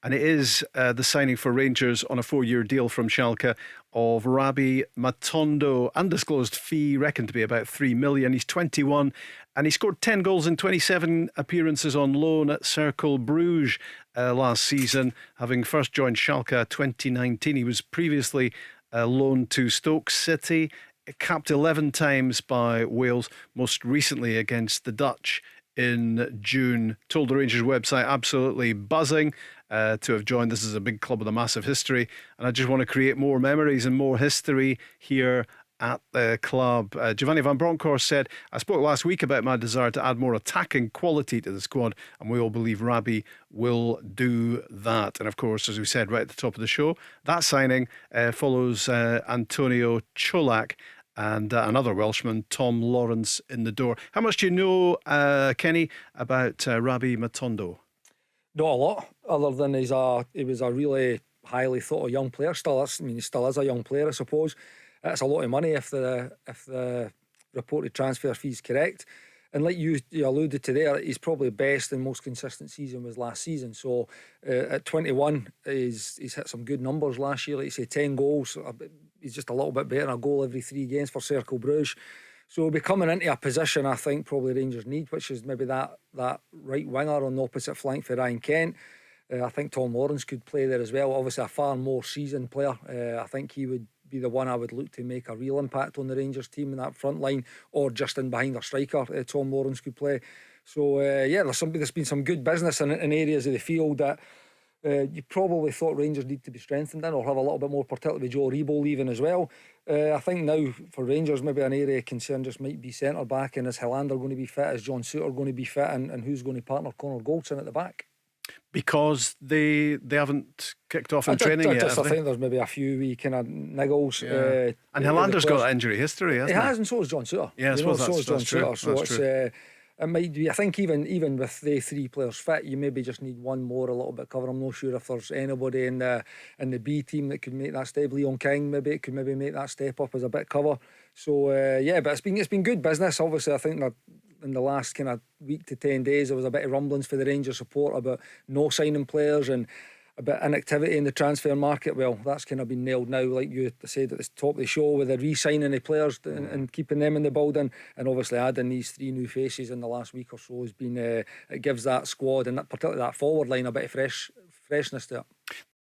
And it is the signing for Rangers on a 4-year deal from Schalke of Rabbi Matondo. Undisclosed fee reckoned to be about 3 million. He's 21 and he scored 10 goals in 27 appearances on loan at Cercle Bruges last season, having first joined Schalke 2019. He was previously loaned to Stoke City, capped 11 times by Wales, most recently against the Dutch in June. Told the Rangers website absolutely buzzing to have joined. This is a big club with a massive history, and I just want to create more memories and more history here at the club. Giovanni Van Bronckhorst said, I spoke last week about my desire to add more attacking quality to the squad, and we all believe Rabbi will do that. And of course, as we said right at the top of the show, that signing follows Antonio Cholak and another Welshman, Tom Lawrence, in the door. How much do you know, Kenny, about Rabbi Matondo? Not a lot, other than he was a really highly thought of young player. He still is a young player, I suppose. It's a lot of money if the reported transfer fee is correct. And like you alluded to there, he's probably best and most consistent season was last season. So at 21, he's hit some good numbers last year. Like you say, 10 goals. He's just a little bit better, a goal every 3 games for Cercle Bruges. So he'll be coming into a position I think probably Rangers need, which is maybe that right winger on the opposite flank for Ryan Kent. I think Tom Lawrence could play there as well. Obviously a far more seasoned player. I think he would be the one I would look to make a real impact on the Rangers team in that front line, or just in behind their striker. Tom Lawrence could play. So there's been some good business in areas of the field that you probably thought Rangers need to be strengthened in, or have a little bit more, particularly with Joe Rebo leaving as well. I think now for Rangers maybe an area of concern just might be centre back, and is Helander going to be fit, is John Souttar going to be fit, and who's going to partner Connor Goldson at the back? Because they haven't kicked off in training yet. I think there's maybe a few wee kind of niggles. Yeah. And Helander's got injury history, hasn't he? He has, and so has John Souttar. Yeah, I suppose so has John Souttar. So it's true. It might be. I think even with the 3 players fit, you maybe just need one more a little bit cover. I'm not sure if there's anybody in the B team that could make that step. Leon King maybe could make that step up as a bit cover. So but it's been good business. Obviously, I think that in the last kind of week to 10 days there was a bit of rumblings for the Rangers support about no signing players and a bit of inactivity in the transfer market. Well, that's kind of been nailed now, like you said at the top of the show, with the re-signing the players and keeping them in the building, and obviously adding these 3 new faces in the last week or so has been it gives that squad, and particularly that forward line, a bit of freshness to it.